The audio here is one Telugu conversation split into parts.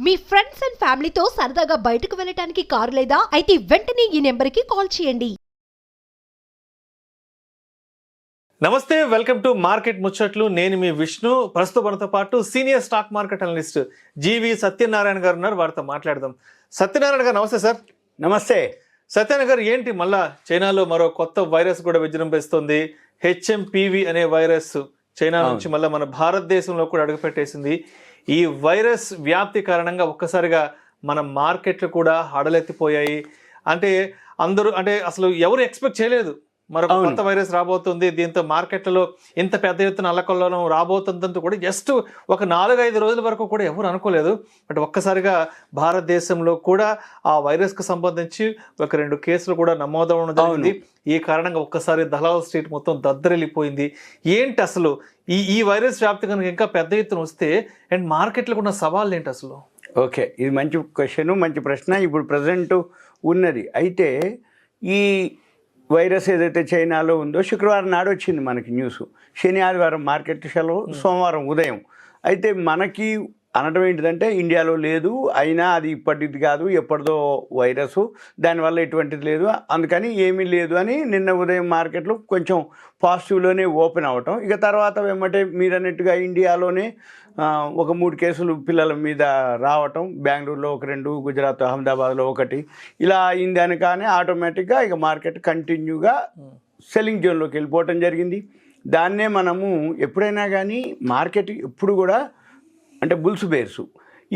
మీ ఫ్రెండ్స్ అండ్ ఫ్యామిలీతో సరదాగా బయటకు వెళ్ళటానికి కారు లేదా అయితే వెంటనే ఈ నెంబర్కి కాల్ చేయండి. నమస్తే, వెల్కమ్ టు మార్కెట్ ముచ్చట్లు. నేను మీ విష్ణు. ప్రస్తుతం మనతో పాటు సీనియర్ స్టాక్ మార్కెట్ అనలిస్ట్ జీవి సత్యనారాయణ గారు ఉన్నారు. వారితో మాట్లాడదాం. సత్యనారాయణ గారు నమస్తే సార్. నమస్తే సత్యనారాయణ గారు, ఏంటి మళ్ళా చైనాలో మరో కొత్త వైరస్ కూడా విజృంభిస్తుంది. హెచ్ఎంపివి అనే వైరస్ చైనా నుంచి మళ్ళీ మన భారతదేశంలో కూడా అడుగుపెట్టేసింది. ఈ వైరస్ వ్యాప్తి కారణంగా ఒక్కసారిగా మన మార్కెట్లు కూడా హడలెత్తిపోయాయి. అంటే అందరూ అసలు ఎవరు ఎక్స్పెక్ట్ చేయలేదు మరొక కొత్త వైరస్ రాబోతుంది, దీంతో మార్కెట్లలో ఇంత పెద్ద ఎత్తున అల్లకల్లోలం రాబోతుందంటూ కూడా జస్ట్ ఒక 4-5 రోజుల వరకు కూడా ఎవరు అనుకోలేదు. బట్ ఒక్కసారిగా భారతదేశంలో కూడా ఆ వైరస్కు సంబంధించి 1-2 కేసులు కూడా నమోదవడం జరిగింది. ఈ కారణంగా ఒక్కసారి దలాల్ స్ట్రీట్ మొత్తం దద్దరిల్లిపోయింది. ఏంటి అసలు ఈ వైరస్ వ్యాప్తి కనుక ఇంకా పెద్ద ఎత్తున వస్తే అండ్ మార్కెట్లకు ఉన్న సవాళ్ళు ఏంటి అసలు? ఓకే, ఇది మంచి క్వశ్చన్, మంచి ప్రశ్న. ఇప్పుడు ప్రజెంట్ ఉన్నది అయితే ఈ వైరస్ ఏదైతే చైనాలో ఉందో శుక్రవారం నాడు వచ్చింది మనకి న్యూస్. శని ఆదివారం మార్కెట్ సెలవు, సోమవారం ఉదయం. అయితే మనకి అనడం ఏంటిదంటే ఇండియాలో లేదు, అయినా అది ఇప్పటిది కాదు, ఎప్పటిదో వైరస్, దానివల్ల ఎటువంటిది లేదు, అందుకని ఏమీ లేదు అని నిన్న ఉదయం మార్కెట్లు కొంచెం పాజిటివ్లోనే ఓపెన్ అవ్వటం. ఇక తర్వాత ఏమంటే మీరు అన్నట్టుగా ఇండియాలోనే ఒక 3 కేసులు పిల్లల మీద రావటం, బెంగళూరులో 2, గుజరాత్ అహ్మదాబాద్లో 1, ఇలా అయింది అనగానే ఆటోమేటిక్గా ఇక మార్కెట్ కంటిన్యూగా సెల్లింగ్ జోన్లోకి వెళ్ళిపోవటం జరిగింది. దాన్నే మనము ఎప్పుడైనా కానీ మార్కెట్ ఎప్పుడు కూడా అంటే బుల్స్ బేర్సు,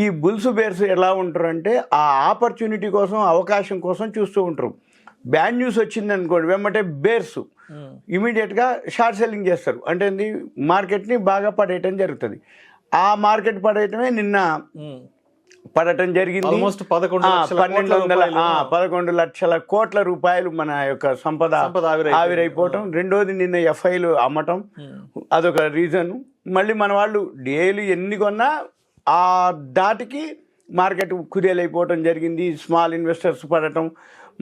ఈ బుల్స్ బేర్స్ ఎలా ఉంటారంటే ఆ ఆపర్చునిటీ కోసం, అవకాశం కోసం చూస్తూ ఉంటారు. బ్యాడ్ న్యూస్ వచ్చింది అనుకోండి, వెంబటే బేర్సు ఇమీడియట్గా షార్ట్ సెల్లింగ్ చేస్తారు. అంటే మార్కెట్ని బాగా పడేయటం జరుగుతుంది. ఆ మార్కెట్ పడేయటమే నిన్న పడటం జరిగింది. 11 లక్షల కోట్ల రూపాయలు మన యొక్క సంపద ఆవిరైపోవటం. రెండోది నిన్న ఎఫ్ఐలు అమ్మటం, అదొక రీజను. మళ్ళీ మన వాళ్ళు డైలీ ఎన్ని కొన్నా ఆ దాటికి మార్కెట్ కుదేలైపోవటం జరిగింది. స్మాల్ ఇన్వెస్టర్స్ పడటం.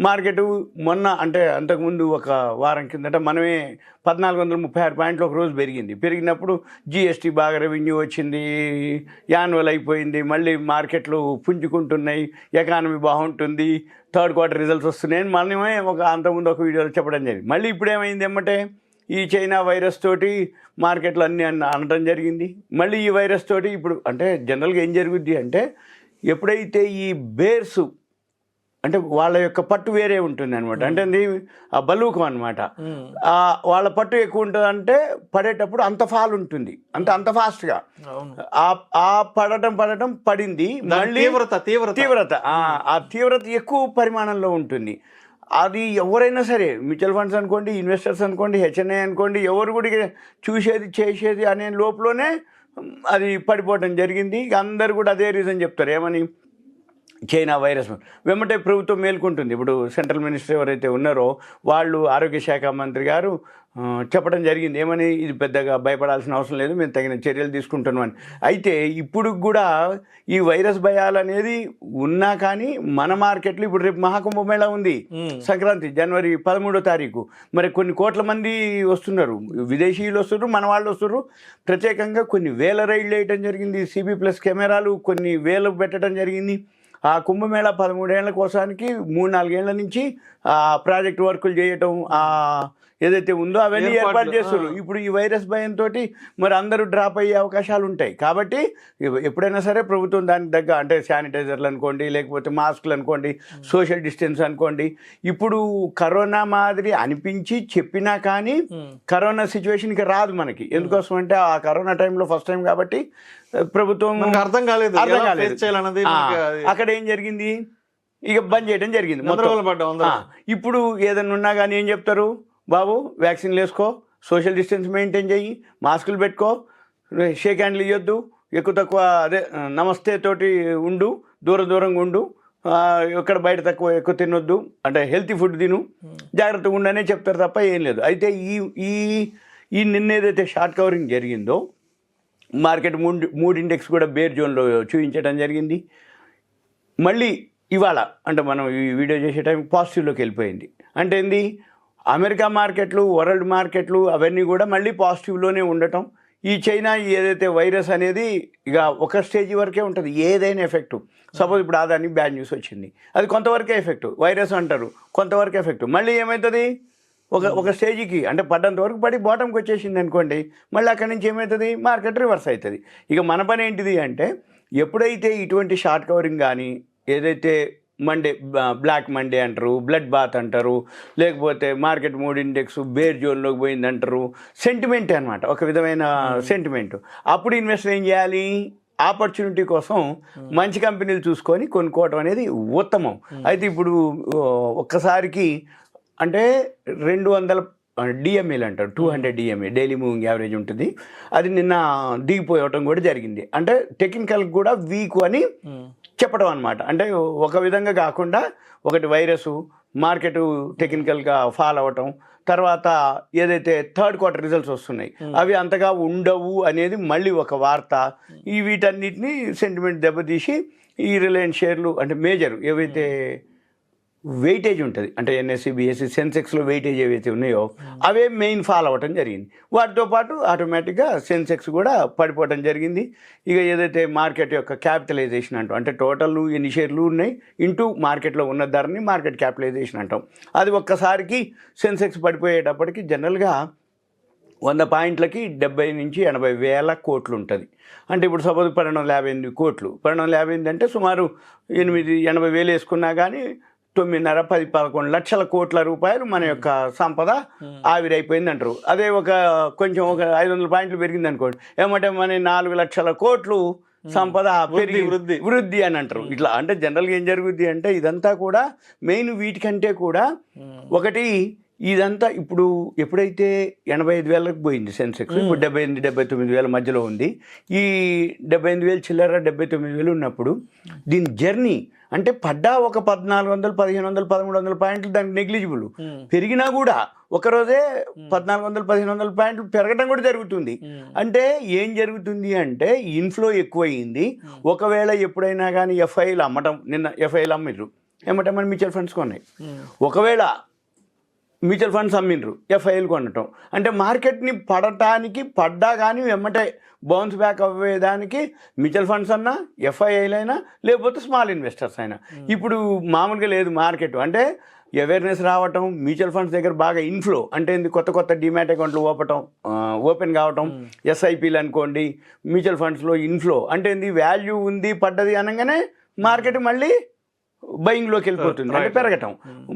మార్కెట్ మొన్న అంటే అంతకుముందు ఒక వారం కిందట మనమే 1436 పాయింట్లు ఒక రోజు పెరిగింది. పెరిగినప్పుడు జిఎస్టీ బాగా రెవెన్యూ వచ్చింది, యాన్యువల్ అయిపోయింది, మళ్ళీ మార్కెట్లు పుంజుకుంటున్నాయి, ఎకానమీ బాగుంటుంది, థర్డ్ క్వార్టర్ రిజల్ట్స్ వస్తున్నాయని మనమే అంతకుముందు ఒక వీడియోలో చెప్పడం జరిగింది. మళ్ళీ ఇప్పుడు ఏమైంది ఏమంటే ఈ చైనా వైరస్ తోటి మార్కెట్లు అన్నీ అనడం జరిగింది. మళ్ళీ ఈ వైరస్ తోటి ఇప్పుడు అంటే జనరల్గా ఏం జరుగుద్ది అంటే ఎప్పుడైతే ఈ బేర్సు అంటే వాళ్ళ యొక్క పట్టు వేరే ఉంటుంది అనమాట. అంటే ఆ బలూకం అనమాట. వాళ్ళ పట్టు ఎక్కువ ఉంటుంది అంటే పడేటప్పుడు అంత ఫాల్ ఉంటుంది, అంత ఫాస్ట్గా ఆ పడటం పడింది. మళ్ళీ తీవ్రత ఆ తీవ్రత ఎక్కువ పరిమాణంలో ఉంటుంది. అది ఎవరైనా సరే, మ్యూచువల్ ఫండ్స్ అనుకోండి, ఇన్వెస్టర్స్ అనుకోండి, హెచ్ఎన్ఐ అనుకోండి, ఎవరు కూడా చూసేది చేసేది అనే లోపలనే అది పడిపోవటం జరిగింది. ఇక అందరు కూడా అదే రీజన్ చెప్తారు, ఏమని చైనా వైరస్ వెంబటే ప్రభుత్వం మేల్కొంటుంది. ఇప్పుడు సెంట్రల్ మినిస్టర్ ఎవరైతే ఉన్నారో వాళ్ళు, ఆరోగ్య శాఖ మంత్రి గారు చెప్పడం జరిగింది, ఏమని ఇది పెద్దగా భయపడాల్సిన అవసరం లేదు, మేము తగిన చర్యలు తీసుకుంటున్నాం అని. అయితే ఇప్పుడు కూడా ఈ వైరస్ భయాలు అనేది ఉన్నా కానీ మన మార్కెట్లు ఇప్పుడు రేపు మహాకుంభమేళా ఉంది, సంక్రాంతి జనవరి 13వ తారీఖు. మరి కొన్ని కోట్ల మంది వస్తున్నారు, విదేశీయులు వస్తున్నారు, మన వాళ్ళు వస్తున్నారు. ప్రత్యేకంగా కొన్ని వేల రైళ్లు వేయటం జరిగింది, CB+ కెమెరాలు కొన్ని వేలు పెట్టడం జరిగింది. ఆ కుంభమేళా 13 ఏళ్ల కోసానికి 3-4 ఏళ్ల నుంచి ఆ ప్రాజెక్ట్ వర్కులు చేయటం ఏదైతే ఉందో అవన్నీ ఏర్పాటు చేస్తారు. ఇప్పుడు ఈ వైరస్ భయంతో మరి అందరూ డ్రాప్ అయ్యే అవకాశాలు ఉంటాయి. కాబట్టి ఎప్పుడైనా సరే ప్రభుత్వం దానికి తగ్గ అంటే శానిటైజర్లు అనుకోండి, లేకపోతే మాస్కులు అనుకోండి, సోషల్ డిస్టెన్స్ అనుకోండి. ఇప్పుడు కరోనా మాదిరి అనిపించి చెప్పినా కానీ కరోనా సిచ్యువేషన్కి రాదు మనకి. ఎందుకోసం అంటే ఆ కరోనా టైంలో ఫస్ట్ టైం కాబట్టి ప్రభుత్వం అర్థం కాలేదు. అక్కడ ఏం జరిగింది, ఇక బంద్ చేయడం జరిగింది. ఇప్పుడు ఏదైనా ఉన్నా కానీ ఏం చెప్తారు, బాబు వ్యాక్సిన్లు వేసుకో, సోషల్ డిస్టెన్స్ మెయింటైన్ చెయ్యి, మాస్కులు పెట్టుకో, షేక్ హ్యాండ్లు ఇవ్వద్దు, ఎక్కువ తక్కువ అదే నమస్తే తోటి ఉండు, దూరంగా ఉండు, ఎక్కడ బయట ఎక్కువ తినొద్దు, అంటే హెల్తీ ఫుడ్ తిను, జాగ్రత్తగా ఉండనే చెప్తారు తప్ప ఏం లేదు. అయితే ఈ నిన్న ఏదైతే షార్ట్ కవరింగ్ జరిగిందో మార్కెట్ 3 ఇండెక్స్ కూడా బేర్ జోన్లో చూపించడం జరిగింది. మళ్ళీ ఇవాళ అంటే మనం ఈ వీడియో చేసే టైం పాజిటివ్లోకి వెళ్ళిపోయింది. అంటే ఏంది, అమెరికా మార్కెట్లు, వరల్డ్ మార్కెట్లు అవన్నీ కూడా మళ్ళీ పాజిటివ్లోనే ఉండటం. ఈ చైనా ఏదైతే వైరస్ అనేది ఇక ఒక స్టేజ్ వరకే ఉంటుంది ఏదైనా ఎఫెక్టు. సపోజ్ ఇప్పుడు అదాన్ని బ్యాడ్ న్యూస్ వచ్చింది, అది కొంతవరకే ఎఫెక్టు, వైరస్ అంటారు కొంతవరకు ఎఫెక్టు, మళ్ళీ ఏమవుతుంది ఒక స్టేజ్కి అంటే పడ్డంత వరకు పడి బాటంకి వచ్చేసింది అనుకోండి, మళ్ళీ అక్కడి నుంచి ఏమవుతుంది మార్కెట్ రివర్స్ అవుతుంది. ఇక మన పని ఏంటిది అంటే ఎప్పుడైతే ఇటువంటి షార్ట్ కవరింగ్ కానీ ఏదైతే మండే బ్లాక్ మండే అంటారు, బ్లడ్ బాత్ అంటారు, లేకపోతే మార్కెట్ మూడ్ ఇండెక్స్ బేర్ జోన్లోకి పోయింది అంటారు, సెంటిమెంట్ అనమాట, ఒక విధమైన సెంటిమెంట్. అప్పుడు ఇన్వెస్టర్ ఏం చేయాలి, ఆపర్చునిటీ కోసం మంచి కంపెనీలు చూసుకొని కొనుక్కోవడం అనేది ఉత్తమం. అయితే ఇప్పుడు ఒక్కసారికి అంటే 200 డిఎంఏలు అంటారు, 200 డిఎంఏ డైలీ మూవింగ్ యావరేజ్ ఉంటుంది, అది నిన్న దిగిపోవటం కూడా జరిగింది. అంటే టెక్నికల్ కూడా వీక్ అని చెప్పడం అనమాట. అంటే ఒక విధంగా కాకుండా ఒకటి వైరస్ మార్కెట్ టెక్నికల్గా ఫాల్ అవ్వటం, తర్వాత ఏదైతే థర్డ్ క్వార్టర్ రిజల్ట్స్ వస్తున్నాయి అవి అంతగా ఉండవు అనేది మళ్ళీ ఒక వార్త. ఈ వీటన్నిటిని సెంటిమెంట్ దెబ్బతీసి ఈ రిలయన్స్ షేర్లు అంటే మేజర్ ఏవైతే వెయిటేజ్ ఉంటుంది అంటే ఎన్ఎస్సి బిఎస్సి సెన్సెక్స్లో వెయిటేజ్ ఏవైతే ఉన్నాయో అవే మెయిన్ ఫాల్ అవ్వటం జరిగింది. వాటితో పాటు ఆటోమేటిక్గా సెన్సెక్స్ కూడా పడిపోవడం జరిగింది. ఇక ఏదైతే మార్కెట్ యొక్క క్యాపిటలైజేషన్ అంటాం, అంటే టోటల్ ఎన్ని షేర్లు ఉన్నాయి ఇంటూ మార్కెట్లో ఉన్న ధరని మార్కెట్ క్యాపిటలైజేషన్ అంటాం, అది ఒక్కసారికి సెన్సెక్స్ పడిపోయేటప్పటికి జనరల్గా 100 పాయింట్లకి 70 నుంచి 80 వేల కోట్లు ఉంటుంది. అంటే ఇప్పుడు సపోజ్ 1258 కోట్లు, 1258 అంటే సుమారు 80 వేలు వేసుకున్నా కానీ 9.5, 10, 11 లక్షల కోట్ల రూపాయలు మన యొక్క సంపద ఆవిరైపోయింది అంటారు. అదే కొంచెం ఒక 500 పాయింట్లు పెరిగింది అనుకోండి, ఏమంటే మన 4 లక్షల కోట్లు సంపద వృద్ధి అని అంటారు. ఇట్లా అంటే జనరల్గా ఏం జరుగుద్ది అంటే ఇదంతా కూడా మెయిన్ వీటికంటే కూడా ఒకటి ఇదంతా ఇప్పుడు ఎప్పుడైతే 85,000కి పోయింది సెన్సెక్స్, ఇప్పుడు 78,000, 79,000 మధ్యలో ఉంది. ఈ 78,000 చిల్లర 79,000 ఉన్నప్పుడు దీని జర్నీ అంటే పడ్డా ఒక 1,400, 1,500, 1,300 పాయింట్లు దానికి నెగ్లిజిబుల్, పెరిగినా కూడా ఒకరోజే 1,400, 1,500 పాయింట్లు పెరగడం కూడా జరుగుతుంది. అంటే ఏం జరుగుతుంది అంటే ఇన్ఫ్లో ఎక్కువయింది. ఒకవేళ ఎప్పుడైనా కానీ ఎఫ్ఐలు అమ్మటం, నిన్న ఎఫ్ఐలు అమ్మిర్రు, ఏమంటే మ్యూచువల్ ఫండ్స్ కొన్నాయి, ఒకవేళ మ్యూచువల్ ఫండ్స్ అమ్మిండ్రు ఎఫ్ఐలు కొనటం, అంటే మార్కెట్ని పడ్డా కానీ వెమ్మటే బౌన్స్ బ్యాక్ అవ్వేదానికి మ్యూచువల్ ఫండ్స్ అన్నా ఎఫ్ఐఐలైనా లేకపోతే స్మాల్ ఇన్వెస్టర్స్ అయినా. ఇప్పుడు మామూలుగా లేదు మార్కెట్, అంటే అవేర్నెస్ రావటం, మ్యూచువల్ ఫండ్స్ దగ్గర బాగా ఇన్ఫ్లో అంటే కొత్త డిమాట్ అకౌంట్లు ఓపెన్ కావటం, ఎస్ఐపీలు అనుకోండి, మ్యూచువల్ ఫండ్స్లో ఇన్ఫ్లో అంటే వాల్యూ ఉంది పడ్డది అనగానే మార్కెట్ మళ్ళీ బయింగ్లోకి వెళ్ళిపోతుంది, అంటే పెరగటం.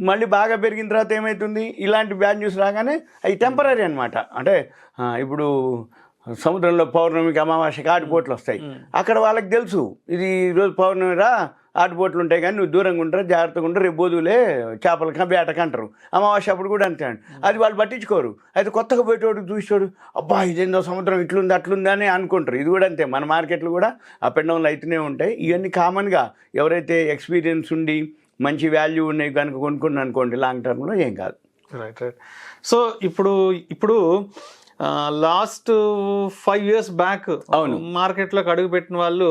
మళ్ళీ బాగా పెరిగిన తర్వాత ఏమవుతుంది, ఇలాంటి బ్యాడ్ న్యూస్ రాగానే అవి టెంపరీ అనమాట. అంటే ఇప్పుడు సముద్రంలో పౌర్ణమికి అమావాస్యకి ఆటుపోట్లు వస్తాయి, అక్కడ వాళ్ళకి తెలుసు ఇది ఈరోజు పౌర్ణమిరా ఆటుపోట్లు ఉంటాయి కానీ నువ్వు దూరంగా ఉంటారు, జాగ్రత్తగా ఉంటారు, రేపు బోధులే చేపలకి బేటకి అంటారు. అమావాస్య అప్పుడు కూడా అంతే, అది వాళ్ళు పట్టించుకోరు. అయితే కొత్తగా పోయేటోడు చూసేవాడు అబ్బా ఇదేందో సముద్రం ఇట్లుంది అట్లుంది అని అనుకుంటారు. ఇది కూడా అంతే, మన మార్కెట్లు కూడా అప్ అండ్ డౌన్లు అయితేనే ఉంటాయి. ఇవన్నీ కామన్గా ఎవరైతే ఎక్స్పీరియన్స్ ఉండి మంచి వాల్యూ ఉన్నాయి కనుక కొనుక్కున్నాను అనుకోండి లాంగ్ టర్మ్లో ఏం కాదు. రైట్. సో ఇప్పుడు లాస్ట్ 5 years బ్యాక్ మార్కెట్లోకి అడుగుపెట్టిన వాళ్ళు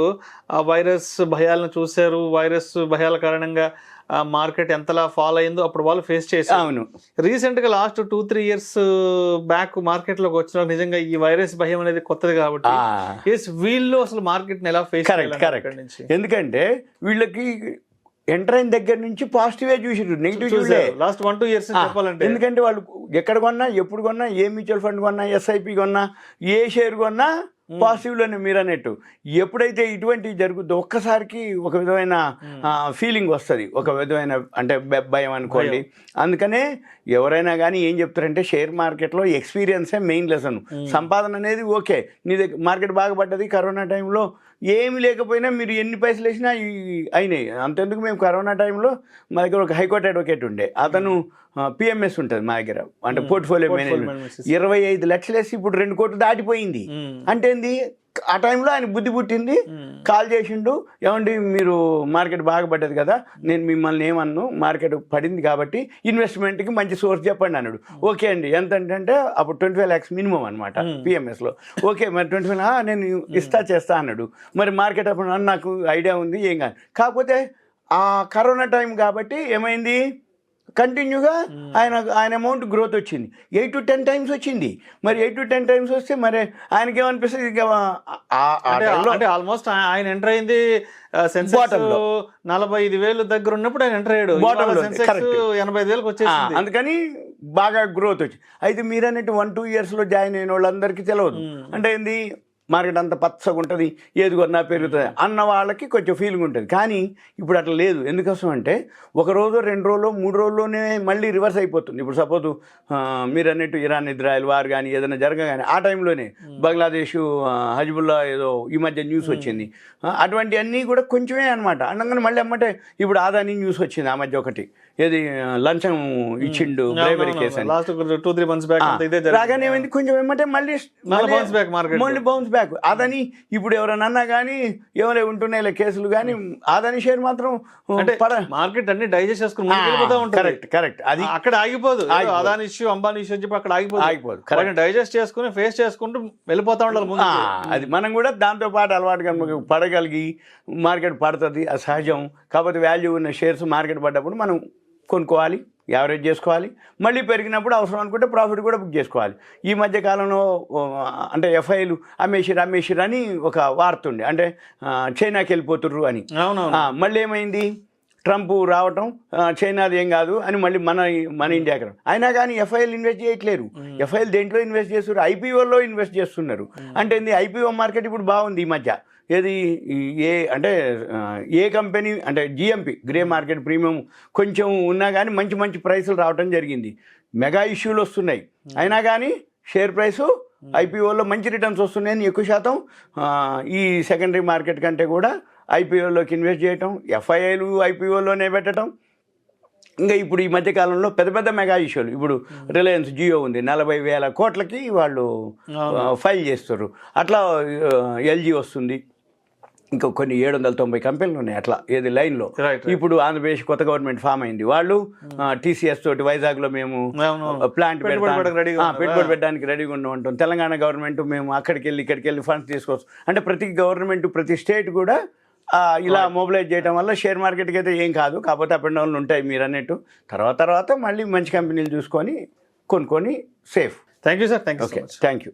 ఆ వైరస్ భయాలను చూశారు, వైరస్ భయాల కారణంగా మార్కెట్ ఎంతలా ఫాల్ అయిందో అప్పుడు వాళ్ళు ఫేస్ చేశారు. అవును, రీసెంట్ గా లాస్ట్ 2-3 years బ్యాక్ మార్కెట్ లోకి వచ్చిన నిజంగా ఈ వైరస్ భయం అనేది కొత్తది కాబట్టి వీళ్ళు అసలు మార్కెట్ ని ఎలా ఫేస్ కరెక్ట్. ఎందుకంటే వీళ్ళకి ఎంటర్ అయిన దగ్గర నుంచి పాజిటివే చూసారు, నెగిటివ్ చూసే లాస్ట్ 1-2 years చెప్పాలంటే. ఎందుకంటే వాళ్ళు ఎక్కడ కొన్నా, ఎప్పుడు కొన్నా, ఏ మ్యూచువల్ ఫండ్ కొన్నా, ఎస్ఐపి కొన్నా, ఏ షేర్ కొన్నా పాజిటివ్లోనే మీరు అన్నట్టు. ఎప్పుడైతే ఇటువంటి జరుగుతుందో ఒక్కసారికి ఒక విధమైన ఫీలింగ్ వస్తుంది, ఒక విధమైన అంటే భయం అనుకోండి. అందుకనే ఎవరైనా కానీ ఏం చెప్తారంటే షేర్ మార్కెట్లో ఎక్స్పీరియన్సే మెయిన్ లెసన్. సంపాదన అనేది ఓకే, నీ దగ్గర మార్కెట్ బాగా పడ్డది, కరోనా టైంలో ఏమి లేకపోయినా మీరు ఎన్ని పైసలు వేసినా అయినాయి. అంతెందుకు మేము కరోనా టైంలో మా దగ్గర ఒక హైకోర్టు అడ్వకేట్ ఉండే, అతను పిఎంఎస్ ఉంటుంది మా దగ్గర, అంటే పోర్ట్ఫోలియో మేనేజ్మెంట్, 25 లక్షలు వేసి ఇప్పుడు 2 కోట్లు దాటిపోయింది. అంటే ఏంది, ఆ టైంలో ఆయన బుద్ధి పుట్టింది, కాల్ చేసిండు, ఏమండి మీరు మార్కెట్ బాగా పడ్డది కదా, నేను మిమ్మల్ని ఏమన్ను, మార్కెట్ పడింది కాబట్టి ఇన్వెస్ట్మెంట్కి మంచి సోర్స్ చెప్పండి అన్నాడు. ఓకే అండి, ఎంత అంటే అప్పుడు 25 lakhs మినిమం అనమాట పిఎంఎస్లో. ఓకే మరి 25 నేను చేస్తా అన్నాడు. మరి మార్కెట్ అప్పుడు నాకు ఐడియా ఉంది ఏం కాదు, కాకపోతే ఆ కరోనా టైం కాబట్టి ఏమైంది, కంటిన్యూగా ఆయన అమౌంట్ గ్రోత్ వచ్చింది, 8 to 10 times వచ్చింది. మరి 8 to 10 times వస్తే మరి ఆయనకి ఏమనిపిస్తుంది, అంటే ఆల్మోస్ట్ ఆయన ఎంటర్ అయింది సెన్సెక్స్ 45,000 దగ్గర ఉన్నప్పుడు ఆయన ఎంటర్ అయ్యాడు, 85,000 వచ్చేసింది. అందుకని బాగా గ్రోత్ వచ్చింది. అయితే మీరు అన్నట్టు 1-2 yearsలో జాయిన్ అయిన వాళ్ళందరికీ తెలియదు. అంటే ఏంది, మార్కెట్ అంత పచ్చగా ఉంటుంది, ఏది కొన్నా పెరుగుతుంది అన్న వాళ్ళకి కొంచెం ఫీలింగ్ ఉంటుంది. కానీ ఇప్పుడు అట్లా లేదు. ఎందుకోసం అంటే 1 రోజు 2 రోజులు 3 రోజుల్లోనే మళ్ళీ రివర్స్ అయిపోతుంది. ఇప్పుడు సపోజ్ మీరు అన్నట్టు ఇరాన్ ఇజ్రాయెల్ వార్ కానీ ఏదైనా జరగగానే ఆ టైంలోనే బంగ్లాదేశ్ హజ్బుల్లా ఏదో ఈ మధ్య న్యూస్ వచ్చింది, అటువంటివన్నీ కూడా కొంచెమే అనమాట. అనగానే మళ్ళీ అమ్మటే ఇప్పుడు ఆదాని న్యూస్ వచ్చింది ఆ మధ్య ఒకటి, ఏది లంచం ఇచ్చిండు బ్రైబరీ కేసు అని. లాస్ట్ 2-3 months బ్యాక్ రాగానే ఏమైంది, కొంచెం ఏమంటే మళ్ళీ బౌన్స్ బ్యాక్. అదని ఇప్పుడు ఎవరైనా అన్నా కానీ ఏమైనా ఉంటున్నాయి కేసులు, కానీ అదని షేర్ మాత్రం మార్కెట్ అన్ని డైజెస్ట్ చేసుకుని కరెక్ట్ అది అక్కడ ఆగిపోదు. అదాని ఇష్యూ అంబానీ ఇష్యూ అని చెప్పి అక్కడ ఆగిపోదు, డైజెస్ట్ చేసుకుని ఫేస్ చేసుకుంటూ వెళ్ళిపోతా ఉండాలి ముందు. అది మనం కూడా దాంతో పాటు అలవాటుగా పడగలిగి మార్కెట్ పడుతుంది, అది సహజం. కాకపోతే వాల్యూ ఉన్న షేర్స్ మార్కెట్ పడ్డప్పుడు మనం కొనుక్కోవాలి, యావరేజ్ చేసుకోవాలి, మళ్ళీ పెరిగినప్పుడు అవసరం అనుకుంటే ప్రాఫిట్ కూడా బుక్ చేసుకోవాలి. ఈ మధ్య కాలంలో అంటే ఎఫ్ఐలు అమ్మేసిరు అని ఒక వార్త ఉండే, అంటే చైనాకి వెళ్ళిపోతుర్రు అని. మళ్ళీ ఏమైంది, ట్రంప్ రావటం చైనాది ఏం కాదు అని మళ్ళీ మన ఇండియాకి. అయినా కానీ ఎఫ్ఐలు ఇన్వెస్ట్ చేయట్లేరు. ఎఫ్ఐలు దేంట్లో ఇన్వెస్ట్ చేస్తున్నారు, ఐపీఓలో ఇన్వెస్ట్ చేస్తున్నారు. అంటే ఏంది, ఐపీఓ మార్కెట్ ఇప్పుడు బాగుంది ఈ మధ్య. ఏది ఏ కంపెనీ అంటే జిఎంపి గ్రే మార్కెట్ ప్రీమియం కొంచెం ఉన్నా కానీ మంచి ప్రైసులు రావడం జరిగింది. మెగా ఇష్యూలు వస్తున్నాయి, అయినా కానీ షేర్ ప్రైసు ఐపీఓలో మంచి రిటర్న్స్ వస్తున్నాయని ఎక్కువ శాతం ఈ సెకండరీ మార్కెట్ కంటే కూడా ఐపీఓలోకి ఇన్వెస్ట్ చేయటం, ఎఫ్ఐఐలు ఐపీఓలోనే పెట్టడం. ఇంకా ఇప్పుడు ఈ మధ్యకాలంలో పెద్ద మెగా ఇష్యూలు, ఇప్పుడు రిలయన్స్ జియో ఉంది, 40,000 కోట్లకి వాళ్ళు ఫైల్ చేస్తారు. అట్లా ఎల్జీ వస్తుంది, ఇంకా కొన్ని 790 కంపెనీలు ఉన్నాయి అట్లా ఏది లైన్లో. ఇప్పుడు ఆంధ్రప్రదేశ్ కొత్త గవర్నమెంట్ ఫామ్ అయింది, వాళ్ళు టీసీఎస్ తోటి వైజాగ్లో మేము ప్లాంట్ పెట్టుబడి పెట్టడానికి రెడీగా ఉంటాం. తెలంగాణ గవర్నమెంట్ మేము అక్కడికి వెళ్ళి ఇక్కడికి వెళ్ళి ఫండ్స్ తీసుకోవచ్చు. అంటే ప్రతి గవర్నమెంట్ ప్రతి స్టేట్ కూడా ఇలా మొబిలైజ్ చేయడం వల్ల షేర్ మార్కెట్కి అయితే ఏం కాదు, కాకపోతే అప్ అండ్ డౌన్లు ఉంటాయి మీరు అన్నట్టు. తర్వాత మళ్ళీ మంచి కంపెనీలు చూసుకొని కొనుక్కొని safe. Thank you sir, thank you.